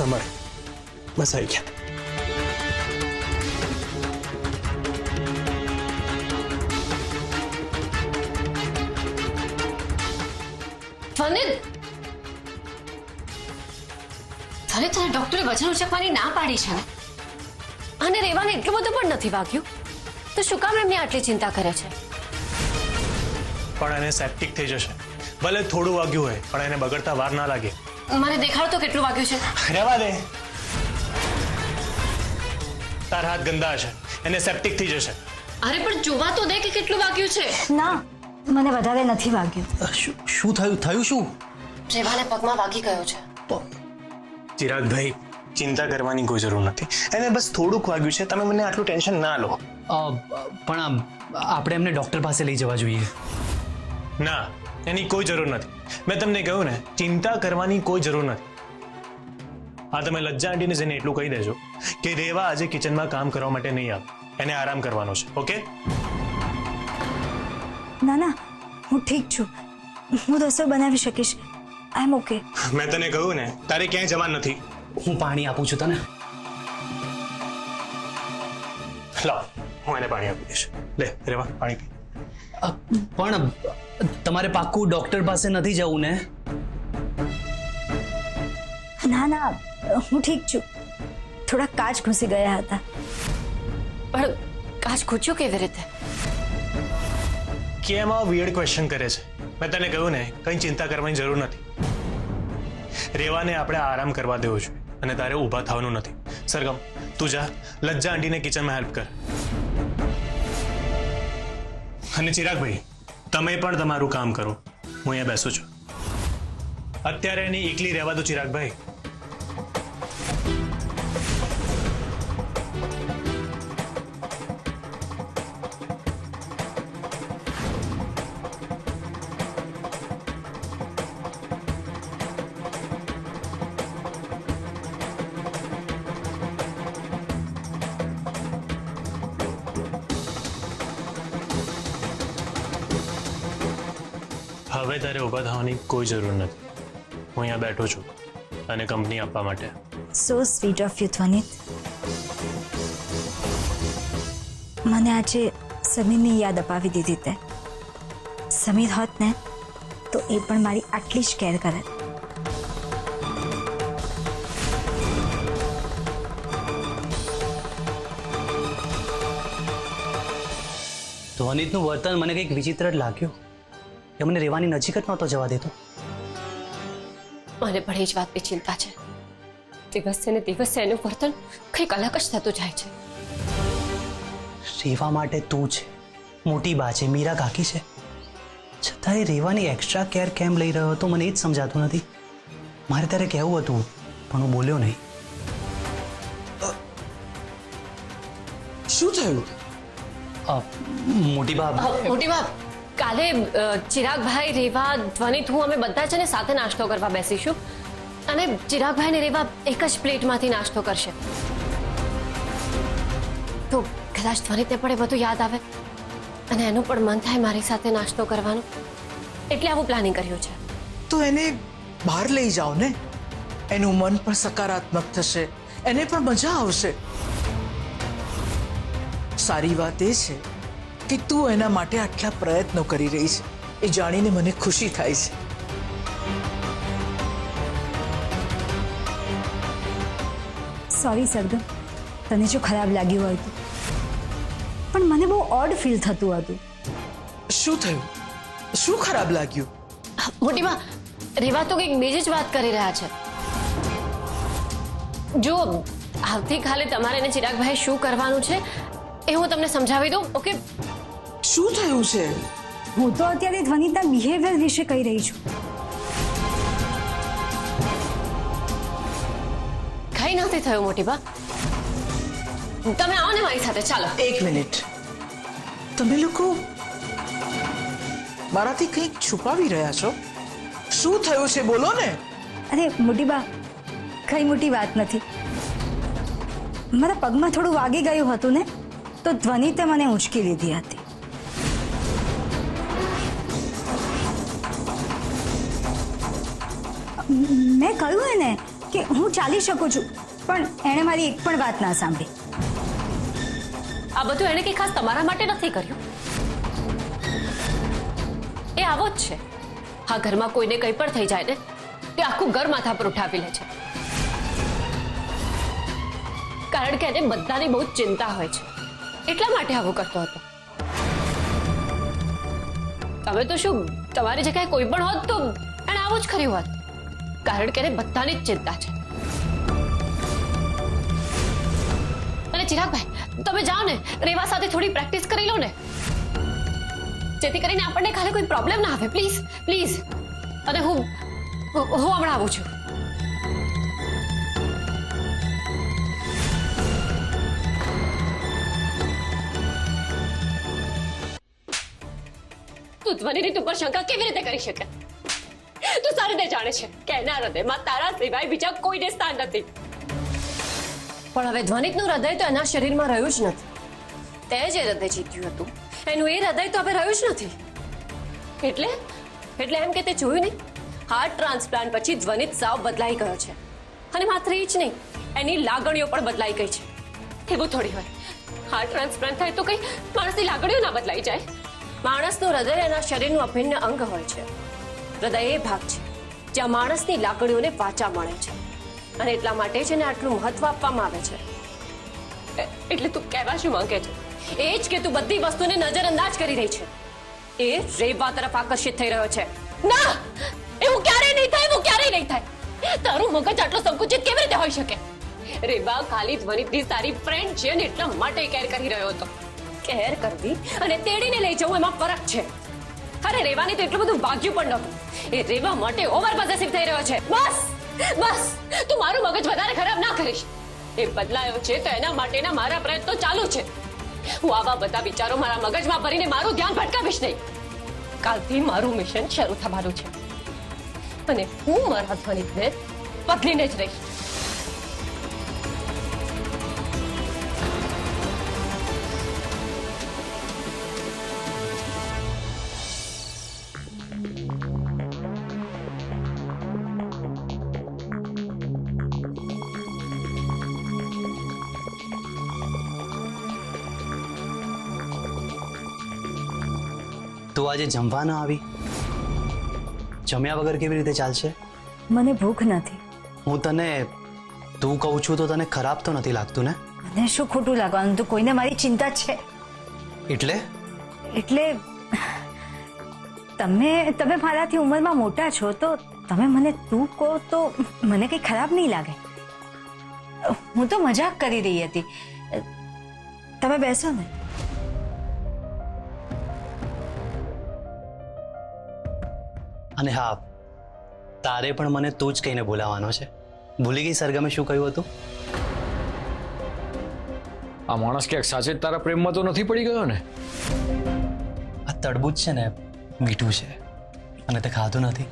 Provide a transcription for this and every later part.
Summer बस आई क्या તારે ડોક્ટરે વજન ઉચકવાની ના પાડી છે અને રેવાને એટલું બધું પણ નથી વાગ્યું તો શું કામ એમની આટલી ચિંતા કરે છે? પણ એને સેપ્ટિક થઈ જશે. ભલે થોડું વાગ્યું હોય પણ એને બગડતા વાર ના લાગે. મને દેખાડ તો કેટલું વાગ્યું છે. રહેવા દે. તારા હાથ ગંદા હશે, એને સેપ્ટિક થઈ જશે. અરે પણ જોવા તો દે કે કેટલું વાગ્યું છે. ના, મને વધારે નથી વાગ્યું. શું થયું શું? રેવાને પગમાં વાગી ગયો છે. ચિરાગભાઈ, ચિંતા કરવાની કોઈ જરૂર નથી. એને બસ થોડુંક વાગ્યું છે. તમે મને આટલું ટેન્શન ના લો. પણ આપણે એમને ડોક્ટર પાસે લઈ જવા જોઈએ. ના, એની કોઈ જરૂર નથી. મેં તમને કહ્યું ને, ચિંતા કરવાની કોઈ જરૂર નથી. હા, તમે લજ્જા આંટીને જઈને એટલું કહી દેજો કે રેવા આજે કિચનમાં કામ કરવા માટે નહીં આવે, એને આરામ કરવાનો છે. ઓકે? ના ના, હું ઠીક છું. હું રસોઈ બનાવી શકીશ. આઈ એમ ઓકે. મેં તને કહ્યું ને, તારે ક્યાંય જવાનું નથી. હું પાણી આપું છું તને. લાવ, હું એને પાણી આપી દઈશ. લે રેવા, પાણી પી. પણ તમારે પાક્કું ડોક્ટર પાસે નથી જવું ને? ના ના, હું ઠીક છું. થોડા કાચ ઘૂસી ગયા હતા. પણ કાચ ખૂચ્યો કેવી રીતે? કેમ આ વિયર્ડ ક્વેશ્ચન કરે છે? મેં તને કહ્યું ને, કંઈ ચિંતા કરવાની જરૂર નથી. રેવાને આપણે આરામ કરવા દેવો છે અને તારે ઊભા થવાનું નથી. સરગમ, તું જા, લજ્જા આંટીને કિચનમાં હેલ્પ કર. અને ચિરાગભાઈ, તમે પણ તમારું કામ કરો. હું અહીંયા બેસું છું. અત્યારે એની એકલી રહેવા દો ચિરાગભાઈ. હવે તારે ઊભા થવાની કોઈ જરૂર નથી. હું અહીંયા બેઠો છું અને કંપની આપવા માટે. So sweet of you Dhvanit. મને આજે સમીરની યાદ અપાવી દીધી તે. સમીર હોત ને તો એ પણ મારી આટલી જ કેર કરે. ધ્વનિતનું વર્તન મને કંઈક વિચિત્ર જ લાગ્યું. કે મને રેવાની નજીક જ નહોતો જવા દેતો. મને પણ એ જ વાતની ચિંતા છે. દિવસે ને દિવસે એનું વર્તન કંઈક અલગ જ થતું જાય છે. રેવા માટે તું છે, મોટી બા છે, મીરા કાકી છે, છતાં એ રેવાની એક્સ્ટ્રા કેર કેમ લઈ રહ્યો હતો મને એ જ સમજાતું નથી. મારે ત્યારે કહેવું હતું પણ હું બોલ્યો નહીં. શું થયું? મોટી બા, મોટી વાત, કાલે ચિરાગભાઈ, રેવા, ધ્વનિત, હું અમે બધા છે ને સાથે નાસ્તો કરવા બેસીશું અને ચિરાગભાઈ ને રેવા એક જ પ્લેટમાંથી નાસ્તો કરશે. તો કદાચ ધ્વનિતને પણ એ બધું યાદ આવે અને એનું પણ મન થાય મારી સાથે નાસ્તો કરવાનું, એટલે આવું પ્લાનિંગ કર્યું છે. તો એને બહાર લઈ જાઓ ને, એનું મન પણ સકારાત્મક થશે, એને પણ મજા આવશે. સારી વાત એ છે કે તું એના માટે આટલા પ્રયત્નો કરી રહી છે, એ જાણીને મને ખુશી થાય છે. સોરી સરગમ, તને જો ખરાબ લાગ્યું હોય તો. પણ મને બહુ ઓડ ફીલ થતું હતું. શું થયું? શું ખરાબ લાગ્યું? મોટી બા, રેવા તો કંઈક બીજી જ વાત કરી રહ્યા છે. જો આવતીકાલે તમારે અને ચિરાગભાઈ શું કરવાનું છે એ હું તમને સમજાવી દઉં. ઓકે? શું થયું છે? હું તો અત્યારે ધ્વનિતના બિહેવિયર વિશે કહી રહી છું. કઈ નથી થયું મોટી બા. તમે આવો ને મારી સાથે, ચાલો. એક મિનિટ, તમે લોકો મારાથી કંઈક છુપાવી રહ્યા છો. શું થયું છે? બોલો ને. અરે મોટી બા, કઈ મોટી વાત નથી. મારા પગમાં થોડું વાગી ગયું હતું ને, તો ધ્વનિતે મને ઉંચકી લીધી હતી. મેં કહ્યું ને કે કે હું ચાલી શકું છું, પણ એણે મારી એક પણ વાત ના સાંભળી. આ બધું એણે કંઈ ખાસ તમારા માટે નથી કર્યું. એ આવો જ છે. આ ઘરમાં કોઈને કંઈ પણ થઈ જાય ને તે આખું ઘર માથા પર ઉઠાવી લે છે. કારણ કે એને બધાની બહુ ચિંતા હોય છે, એટલા માટે આવું કરતો હતો. તમે તો શું તમારી જગ્યાએ કોઈ પણ હોત તો એને આવું જ કર્યું હોત. કારણ કે એને બધાની જ ચિંતા છે. અને ચિરાગભાઈ, તમે જાઓ ને, રેવા સાથે થોડી પ્રેક્ટિસ કરી લો ને, જેથી કરીને આપણને કાલે કોઈ પ્રોબ્લેમ ના આવે. Please please. અને હું હમણાં આવું છું. તું ધ્વનિ રીત ઉપર શંકા કેવી રીતે કરી શકે? તું સારી રીતે જાણે છે કે એના હૃદયમાં તારા સિવાય બીજા કોઈને સ્થાન નથી. પણ હવે ધ્વનિતનું હૃદય તો એના શરીરમાં રહ્યું જ નથી. તે જે હૃદય જીત્યું હતું એનું એ હૃદય તો હવે રહ્યું જ નથી. એટલે એમ કે તે જોયું નહીં? હાર્ટ ટ્રાન્સપ્લાન્ટ પછી ધ્વનિત સાવ બદલાઈ ગયો છે. અને માત્ર એ જ નહીં, એની લાગણીઓ પણ બદલાઈ ગઈ છે. એવું થોડી હોય, હાર્ટ ટ્રાન્સપ્લાન્ટ થાય તો કઈ માણસની લાગણીઓ ના બદલાઈ જાય? માણસનું હૃદય એના શરીરનું અભિન્ન અંગ હોય છે. હૃદય એ ભાગ છે જ્યાં માણસની લાગણીઓને વાચા મળે છે, અને એટલા માટે જ એને આટલું મહત્વ આપવામાં આવે છે. એટલે તું કહેવા શું માંગે છે? એ જ કે તું બધી વસ્તુને નજરઅંદાજ કરી રહી છે. એ રેવા તરફ આકર્ષિત થઈ રહ્યો છે. ના, એવું ક્યારેય નહીં થાય, એવું ક્યારેય નહીં થાય. તારું મગજ આટલો સંકુચિત કેવી રીતે હોઈ શકે? રેવા ખાલી ધ્વનિતની સારી ફ્રેન્ડ છે ને એટલા માટે કેર કરી રહ્યો હતો. કેર કરવી અને તેડીને લઈ જવું એમાં ફરક છે. અરે રેવાને તો એટલું બધું વાગ્યું પણ નહોતું. એ રેવા માટે ઓવર પોઝેસિવ થઈ રહ્યો છે. બસ બસ, તું મારું મગજ વધારે ખરાબ ના કરીશ. એ બદલાયો છે તો એના માટેના મારા પ્રયત્નો ચાલુ છે. હું આવા બધા વિચારો મારા મગજમાં ભરીને મારું ધ્યાન ભટકાવીશ નહીં. કાલથી મારું મિશન શરૂ થવાનું છે અને હું મારા ધ્વનિતને બદલીને જ રહીશ. તું આજે જમવા ન આવી? જમ્યા વગર કેવી રીતે ચાલશે? મને ભૂખ નથી. હું તને તું કહું છું તો તને ખરાબ તો નથી લાગતું ને? મને શું ખોટું લાગવાનું? તો કોઈને મારી ચિંતા જ છે. એટલે તમે મારાથી ઉંમરમાં મોટા છો તો તમે મને તું કહો તો મને કંઈ ખરાબ નહીં લાગે. હું તો મજાક કરી રહી હતી. તમે બેસો ને. અને હા, તારે પણ મને તું જ કહીને બોલાવવાનો છે. ભૂલી ગઈ સરગમે શું કહ્યું હતું? આ માણસ ક્યાંક સાચે જ તારા પ્રેમમાં તો નથી પડી ગયો ને? આ તરબૂચ છે ને મીઠું છે અને તે ખાધું નથી,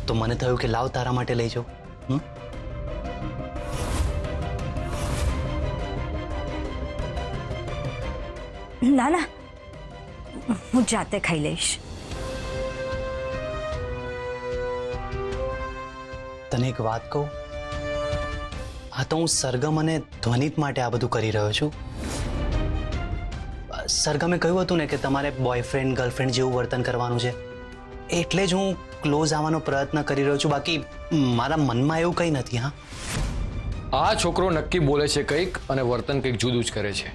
તો મને થયું કે લાવ તારા માટે લઈ જાઉં. ના ના, હું જાતે ખાઈ લઈશ. તને એક વાત કહું, આ તો હું સરગમ અને ધ્વનિત માટે આ બધું કરી રહ્યો છું. સરગમે કહ્યું હતું ને કે તમારે બોયફ્રેન્ડ ગર્લફ્રેન્ડ જેવું વર્તન કરવાનું છે, એટલે જ હું ક્લોઝ આવવાનો પ્રયત્ન કરી રહ્યો છું. બાકી મારા મનમાં એવું કંઈ નથી. હા, આ છોકરો નક્કી બોલે છે કંઈક અને વર્તન કંઈક જુદું જ કરે છે.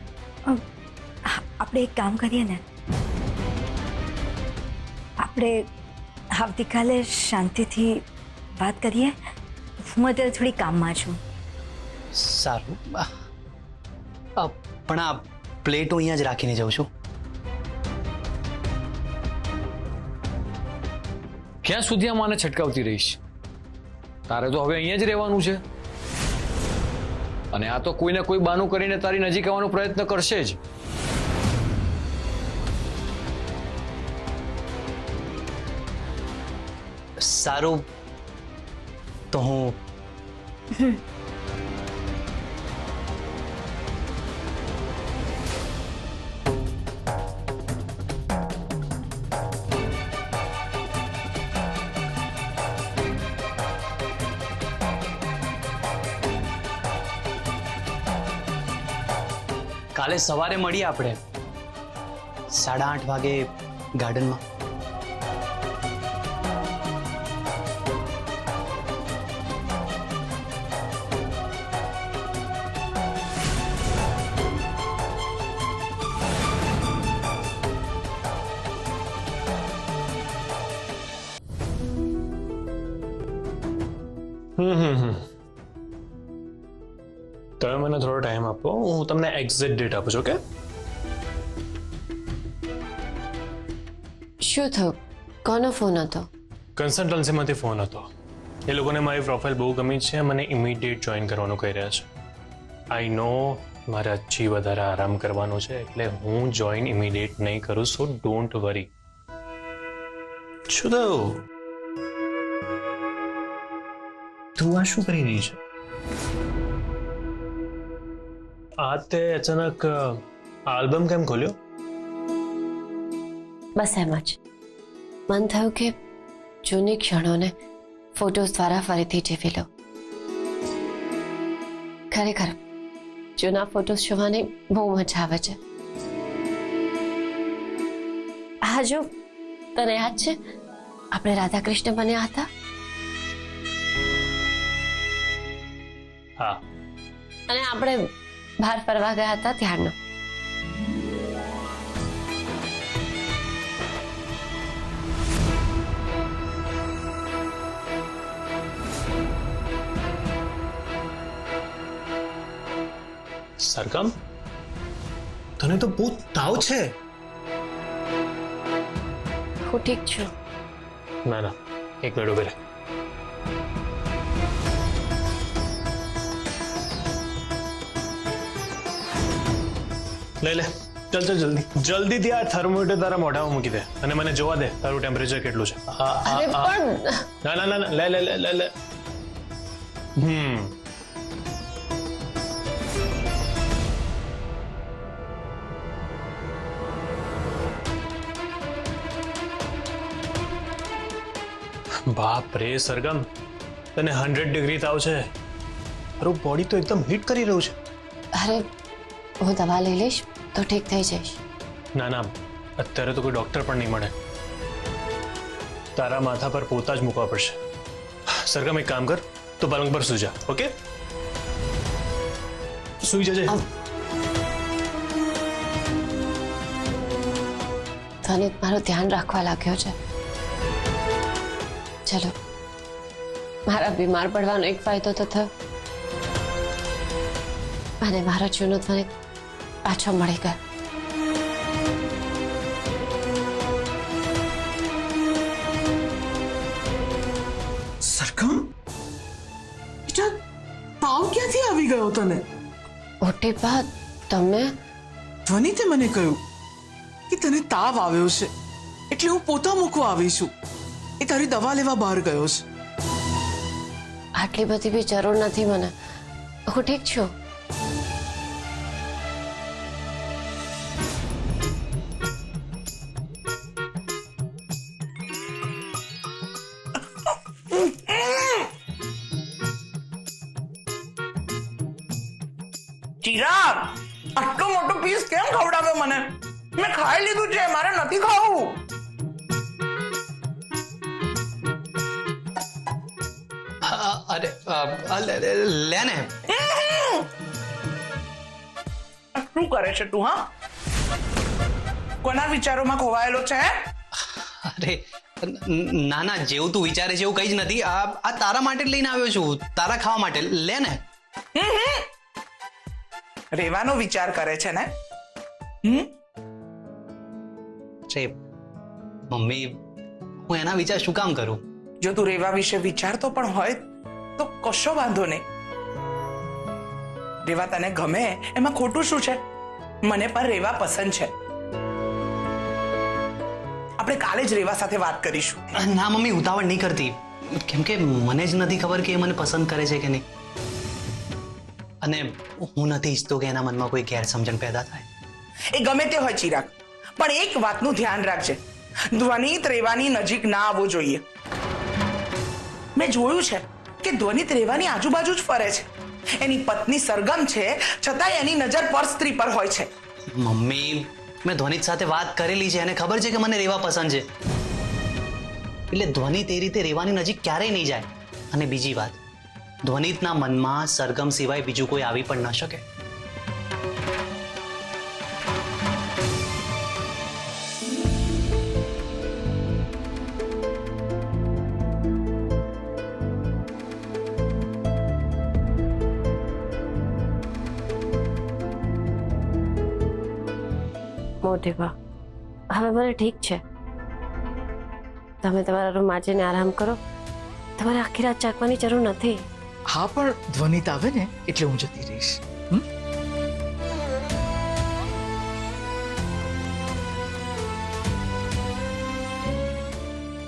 આપણે એક કામ કરીએ ને, આપણે આવતીકાલે શાંતિથી વાત કરીએ. હું અત્યારે થોડી કામમાં છું. સારું, પણ આ પ્લેટ હું અહીંયા જ રાખીને જાઉં છું. ક્યાં સુધી આ માને છટકાવતી રહીશ? તારે તો હવે અહીંયા જ રહેવાનું છે, અને આ તો કોઈને કોઈ બાનું કરીને તારી નજીક આવવાનો પ્રયત્ન કરશે જ. સારું, તો હું કાલે સવારે મળીએ આપણે 8:30 વાગે ગાર્ડનમાં. તમે મને થોડો ટાઈમ આપો, હું તમને એક્ઝેક્ટ ડેટ આપું છું. ઓકે? શું થયું? કોનો ફોન હતો? કન્સલ્ટન્સીમાંથી ફોન હતો. એ લોકોને મારી પ્રોફાઇલ બહુ ગમી છે, મને ઇમિડિયેટ જોઈન કરવાનું કહી રહ્યા છે. આઈ નો મારે હજી વધારે આરામ કરવાનો છે, એટલે હું જોઈન ઇમિડિયેટ નહીં કરું. સો ડોન્ટ વરી. શું થયું? તું આ શું કરી રહી છે? આ તે અચાનક આલ્બમ કેમ ખોલ્યો? બસ એમ જ મન થયું કે જૂની ક્ષણોને ફોટોસ દ્વારા ફરીથી જીવી લો. ખરેખર જૂના ફોટોસ જોવાની બહુ મજા આવે છે. હા, જો તને યાદ છે આપણે રાધા કૃષ્ણ બન્યા હતા? હા. અને આપણે બહાર ફરવા ગયા હતા ત્યારનો. સરગમ, તને તો બહુ તાવ છે. હું ઠીક છું. ના ના, એક મિનિટ ઉભી રહે. લે લે, ચલ ચલ જલ્દીથી આ થર્મોમીટર તારા મોઢામાં મૂકી દે અને મને જોવા દે તારું ટેમ્પરેચર કેટલું છે. અરે પણ ના ના ના, લે લે લે લે લે. બાપ રે સરગમ, તને 100 ડિગ્રી તાવ છે. તારું બોડી તો એકદમ હીટ કરી રહ્યું છે. અરે હું દવા લઈ લઈશ તો ઠીક થઈ જઈશ. ના ના, અત્યારે તો કોઈ ડોક્ટર પણ નહીં મળે. તારા માથા પર પોતા જ મૂકવા પડશે. સરગમ, એક કામ કર, તું પલંગ પર સૂઈ જા. ઓકે? સૂઈ જજે. ધનિત મારું ધ્યાન રાખવા લાગ્યો છે. ચલો, મારા બીમાર પડવાનો એક ફાયદો તો થયો અને મારો જૂનો ધ્વનિત પાછો મળી ગયો. સરગમ, બેટા તાવ ક્યાંથી આવી ગયો તને? મોટી બા, તમે ધ્વનિતે મને કહ્યું કે તને તાવ આવ્યો છે, એટલે હું પોતા મૂકવા આવી છું. એ તારી દવા લેવા બહાર ગયો છે. આટલી બધી બી જરૂર નથી મને. હું ઠીક છું. ચિરાગ, આટલો મોટો પીસ કેમ ખવડાવ્યો મને? મેં ખાઈ લીધું છે, મારે નથી ખાવું. અરે લે ને. શું કરે છે તું? હા, કોના વિચારોમાં ખોવાયેલો છે? અરે ના ના, જેવું તું વિચારે છે એવું કઈ જ નથી. આ તારા માટે જ લઈને આવ્યો છું, તારા ખાવા માટે. લે ને. રેવાનો વિચાર કરે છે ને? અરે મમ્મી, હું એના વિચાર શું કામ કરું? જો તું રેવા વિશે વિચારતો પણ હોય તો કશો વાંધો નહીં. રેવા તને ગમે એમાં ખોટું શું છે? મને પણ રેવા પસંદ છે. આપણે કાલે જ રેવા સાથે વાત કરીશું. ના મમ્મી, ઉતાવળ નહીં કરતી, કેમ કે મને જ નથી ખબર કે એ મને પસંદ કરે છે કે નહીં. અને હું નથી ઈચ્છતો કે એના મનમાં કોઈ ગેરસમજણ પેદા થાય. એ ગમે તે હોય ચિરાગ, પણ એક વાતનું ધ્યાન રાખજે, ધ્વનિત રેવાની નજીક ના આવવું જોઈએ. મેં જોયું છે કે ધ્વનિત રેવાની આજુબાજુ જ ફરે છે. એની પત્ની સરગમ છે, છતાંય એની નજર પર સ્ત્રી પર હોય છે. મમ્મી, મેં ધ્વનિત સાથે વાત કરેલી છે, એને ખબર છે કે મને રેવા પસંદ છે. એટલે ધ્વનિત એ રીતે રેવાની નજીક ક્યારેય નહીં જાય. અને બીજી વાત, ધ્વનિતના મનમાં સરગમ સિવાય બીજું કોઈ આવી પણ ન શકે. મોટી બા, હવે મને ઠીક છે. તમે તમારા રૂમમાં જઈને આરામ કરો. તમારે આખી રાત જાગવાની જરૂર નથી. હા, પણ ધ્વનિત આવે ને એટલે હું જતી રહીશ. હમ?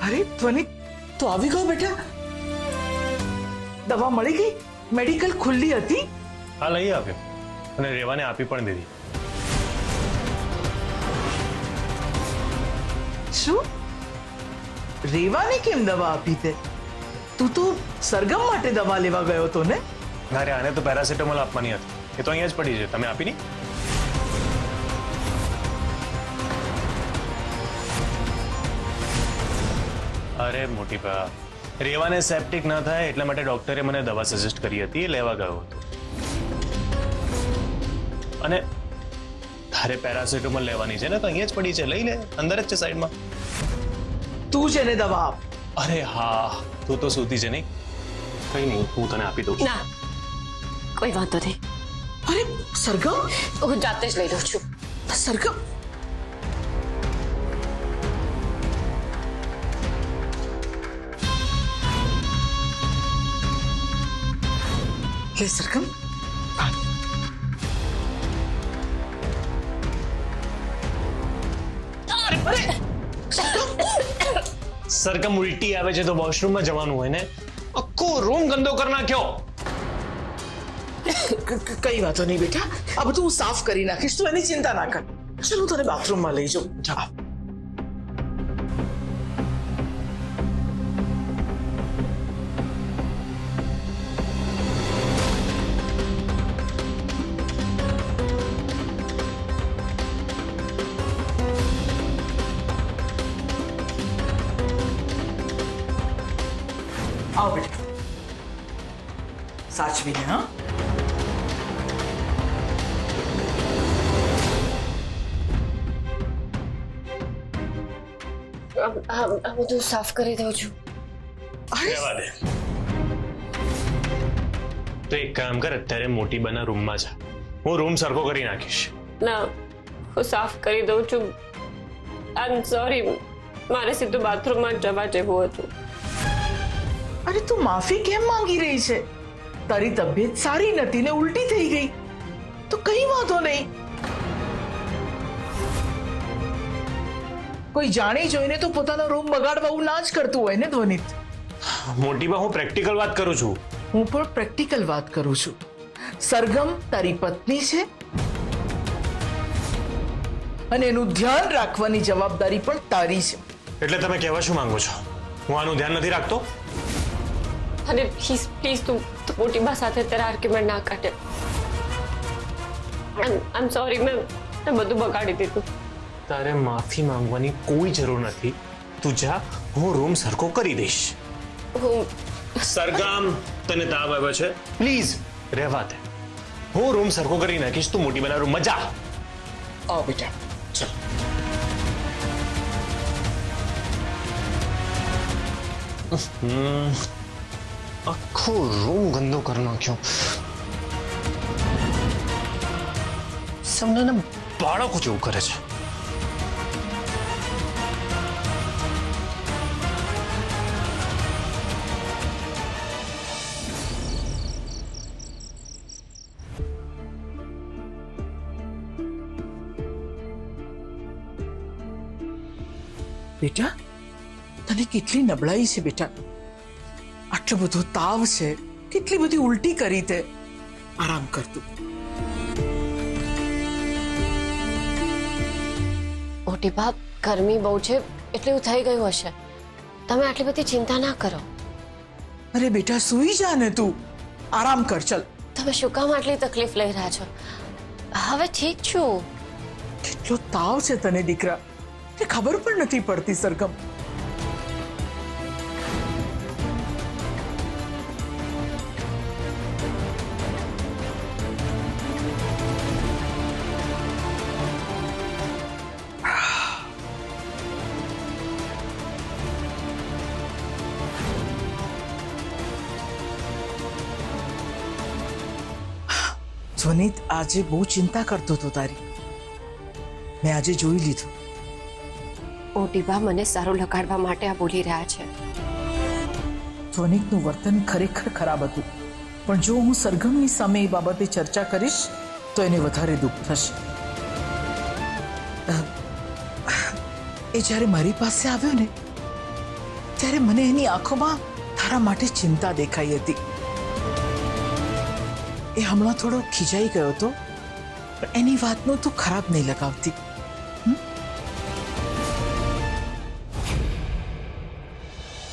અરે ધ્વનિત, તો આવી ગયો બેટા. દવા મળી ગઈ? મેડિકલ ખુલ્લી હતી? હા, લઈ આવ્યો અને રેવાને આપી પણ દીધી. શું? રેવાને કેમ દવા આપી તે? તું તો સરગમ માટે દવા લેવા ગયો હતો ને? અરે આને તો પેરાસિટામોલ આપવાની હતી, એ તો અહીંયા જ પડી છે. તમે આપી નહીં? અરે મોટી બા, રેવાને સેપ્ટિક ના થાય એટલા માટે ડોક્ટરે મને દવા સજેસ્ટ કરી હતી, એ લેવા ગયો હતો. અને તારે પેરાસિટામોલ લેવાની છે ને, તો અહીંયા જ પડી છે, લઈ લે, અંદર જ છે સાઈડમાં. તું જ એને દવા આપ. અરે હા, તું તો સૂતી છે નહીં? કઈ નહીં, હું તને આપી દઉં છું. ના, કોઈ વાંધો નહીં. અરે સરગમ, હું જાતે જ લઈ લઉં છું. સરગમ, લે સરગમ. સરગમ, ઉલટી આવે છે તો વોશરૂમમાં જવાનું હોય ને, આખો રૂમ ગંદો કરી નાખ્યો. કઈ વાતો નહીં બેટા, આ બધું હું સાફ કરી નાખીશ, તું એની ચિંતા ના કર. ચાલ હું તને બાથરૂમમાં લઈ જાઉં. જા. આવો બેટા, સાચવીને. હા, આ બધું સાફ કરી દઉં છું. રહેવા દે. તો એક કામ કર, અત્યારે મોટી બના રૂમમાં જા, હું રૂમ સરખો કરી નાખીશ. ના, હું સાફ કરી દઉં છું. આઈ એમ સોરી, મારે સીધું બાથરૂમમાં જવા જેવું હતું. અરે તું માફી કેમ માંગી રહી છે? તારી તબિયત સારી નથી ને ઉલટી થઈ ગઈ તો કઈ વાંધો નહીં. કોઈ જાણી જોઈને તો પોતાનો રૂમ બગાડવા એવું ના જ કરતું હોય ને ધ્વનિત. મોટી બા, હું પ્રેક્ટિકલ વાત કરું છું. હું પણ પ્રેક્ટિકલ વાત કરું છું. સરગમ તારી પત્ની છે અને એનું ધ્યાન રાખવાની જવાબદારી પણ તારી છે. એટલે તમે કહેવા શું માંગો છો? હું આનું ધ્યાન નથી રાખતો? અને પ્લીઝ તું મોટી બા સાથે અત્યારે આર્ગ્યુમેન્ટ ના કાઢે. આઈ એમ સોરી, મેં બધું બગાડી દીધું. તારે માફી માંગવાની કોઈ જરૂર નથી. તું જા, હું રૂમ સરખો કરી દઈશ. હું સરગમ, તને તાવ આવ્યો છે, પ્લીઝ રહેવા દે. હું રૂમ સરખો કરી નાખીશ, તું મોટી બના રૂમમાં જા. આવ બેટા, ચાલ. આખો રૂમ ગંદો કરી નાખ્યો. સમને બાળકો જેવું કરે છે. બેટા, તને કેટલી નબળાઈ છે બેટા. આટલો બધો તાવ છે, કેટલી બધી ઉલટી કરી તે. આરામ કર તું. મોટી બા, ગરમી બહુ છે એટલે એવું થઈ ગયું હશે. તમે આટલી બધી ચિંતા ના કરો. અરે બેટા, સૂઈ જા ને તું. આરામ કર, ચલ. તમે શું કામ આટલી તકલીફ લઈ રહ્યા છો? હવે ઠીક છું. કેટલો તાવ છે તને દીકરા, એ ખબર પણ નથી પડતી સરગમ. ધ્વનિત આજે બહુ ચિંતા કરતો હતો તારી. મેં આજે જોઈ લીધું. મોટી બા મને સારું લગાડવા માટે આ બોલી રહ્યા છે. ધ્વનિકનું વર્તન ખરેખર ખરાબ હતું, પણ જો હું સરગમની સામે એ બાબતે ચર્ચા કરીશ તો એને વધારે દુઃખ થશે. એ જ્યારે મારી પાસે આવ્યો ને ત્યારે મને એની આંખોમાં તારા માટે ચિંતા દેખાઈ હતી. એ હમણાં થોડો ખીજાઈ ગયો હતો, પણ એની વાતનું તું ખરાબ નહીં લગાવતી.